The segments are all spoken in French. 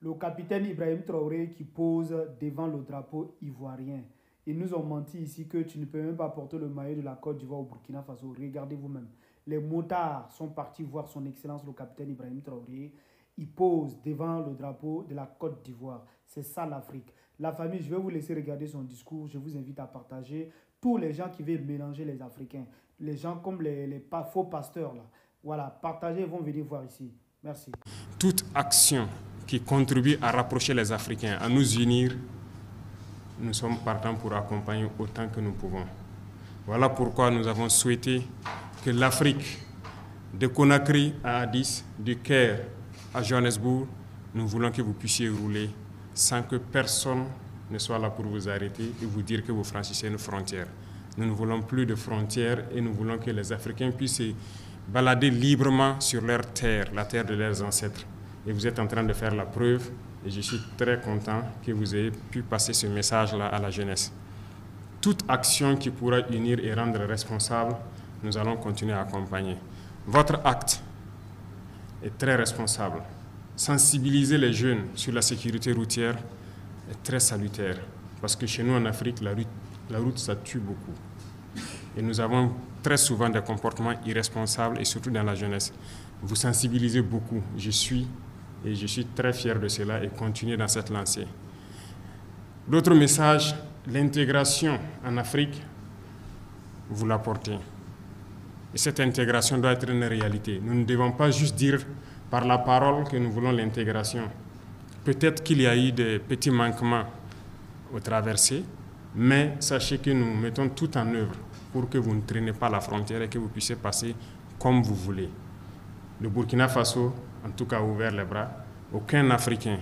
le capitaine Ibrahim Traoré qui pose devant le drapeau ivoirien. Ils nous ont menti ici que tu ne peux même pas porter le maillot de la Côte d'Ivoire au Burkina Faso. Regardez vous-même. Les motards sont partis voir son excellence le capitaine Ibrahim Traoré. Il pose devant le drapeau de la Côte d'Ivoire. C'est ça l'Afrique. La famille, je vais vous laisser regarder son discours. Je vous invite à partager. Tous les gens qui veulent mélanger les Africains, les gens comme les faux pasteurs, là. Voilà, partagez, ils vont venir voir ici. Merci. Toute action qui contribue à rapprocher les Africains, à nous unir, nous sommes partants pour accompagner autant que nous pouvons. Voilà pourquoi nous avons souhaité que l'Afrique, de Conakry à Addis, du Caire à Johannesburg, nous voulons que vous puissiez rouler sans que personne ne soit là pour vous arrêter et vous dire que vous franchissez une frontière. Nous ne voulons plus de frontières et nous voulons que les Africains puissent se balader librement sur leur terre, la terre de leurs ancêtres. Et vous êtes en train de faire la preuve et je suis très content que vous ayez pu passer ce message-là à la jeunesse. Toute action qui pourra unir et rendre responsable, nous allons continuer à accompagner. Votre acte est très responsable. Sensibiliser les jeunes sur la sécurité routière est très salutaire parce que chez nous en Afrique, la route ça tue beaucoup. Et nous avons très souvent des comportements irresponsables et surtout dans la jeunesse. Vous sensibilisez beaucoup, je suis très fier de cela et continuez dans cette lancée. D'autres messages, l'intégration en Afrique, vous l'apportez. Et cette intégration doit être une réalité. Nous ne devons pas juste dire par la parole que nous voulons l'intégration. Peut-être qu'il y a eu des petits manquements aux traversées, mais sachez que nous mettons tout en œuvre pour que vous ne traînez pas la frontière et que vous puissiez passer comme vous voulez. Le Burkina Faso, en tout cas, a ouvert les bras. Aucun Africain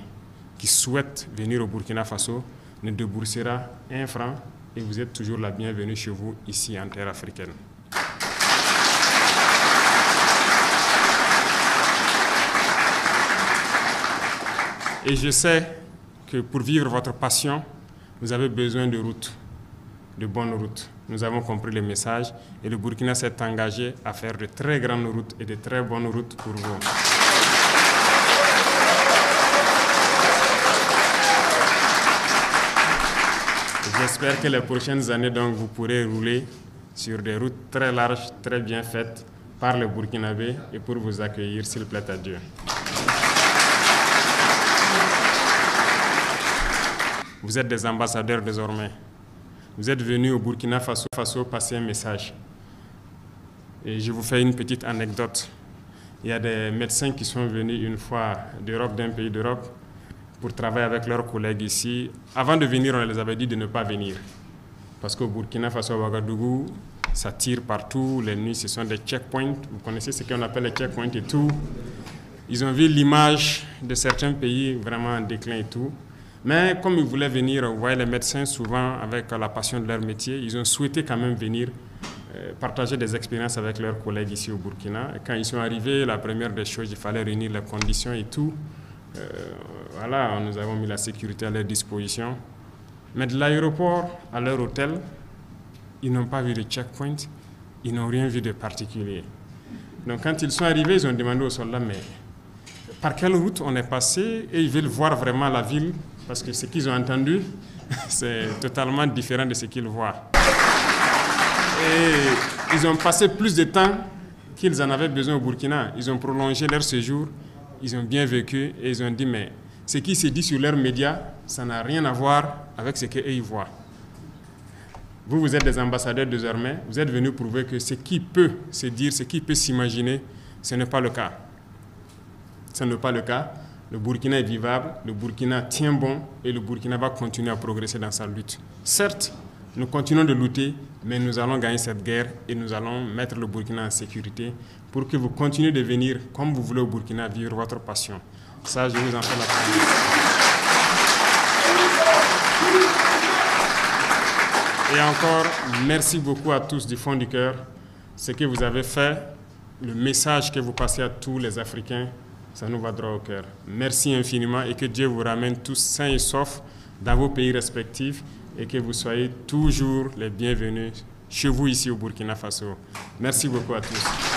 qui souhaite venir au Burkina Faso ne déboursera 1 franc et vous êtes toujours la bienvenue chez vous ici en terre africaine. Et je sais que pour vivre votre passion, vous avez besoin de routes, de bonnes routes. Nous avons compris le message et le Burkina s'est engagé à faire de très grandes routes et de très bonnes routes pour vous. J'espère que les prochaines années, donc, vous pourrez rouler sur des routes très larges, très bien faites par les Burkinabés et pour vous accueillir, s'il plaît à Dieu. Vous êtes des ambassadeurs désormais. Vous êtes venus au Burkina Faso passer un message. Et je vous fais une petite anecdote. Il y a des médecins qui sont venus une fois d'Europe, d'un pays d'Europe, pour travailler avec leurs collègues ici. Avant de venir, on les avait dit de ne pas venir. Parce qu'au Burkina Faso, à Ouagadougou, ça tire partout. Les nuits, ce sont des checkpoints. Vous connaissez ce qu'on appelle les checkpoints et tout. Ils ont vu l'image de certains pays vraiment en déclin et tout. Mais comme ils voulaient venir, vous voyez les médecins souvent avec la passion de leur métier, ils ont souhaité quand même venir partager des expériences avec leurs collègues ici au Burkina. Et quand ils sont arrivés, la première des choses, il fallait réunir les conditions et tout. Voilà, nous avons mis la sécurité à leur disposition. Mais de l'aéroport à leur hôtel, ils n'ont pas vu de checkpoint, ils n'ont rien vu de particulier. Donc quand ils sont arrivés, ils ont demandé aux soldats, mais par quelle route on est passé? Et ils veulent voir vraiment la ville, parce que ce qu'ils ont entendu, c'est totalement différent de ce qu'ils voient. Et ils ont passé plus de temps qu'ils en avaient besoin au Burkina. Ils ont prolongé leur séjour, ils ont bien vécu et ils ont dit, mais ce qui se dit sur leurs médias, ça n'a rien à voir avec ce qu'eux ils voient. Vous, vous êtes des ambassadeurs désormais, vous êtes venus prouver que ce qui peut se dire, ce qui peut s'imaginer, ce n'est pas le cas. Ce n'est pas le cas. Le Burkina est vivable, le Burkina tient bon et le Burkina va continuer à progresser dans sa lutte. Certes, nous continuons de lutter, mais nous allons gagner cette guerre et nous allons mettre le Burkina en sécurité pour que vous continuez de venir comme vous voulez au Burkina vivre votre passion. Ça, je vous en fais la promesse. Et encore, merci beaucoup à tous du fond du cœur. Ce que vous avez fait, le message que vous passez à tous les Africains, ça nous va droit au cœur. Merci infiniment et que Dieu vous ramène tous sains et saufs dans vos pays respectifs et que vous soyez toujours les bienvenus chez vous ici au Burkina Faso. Merci beaucoup à tous.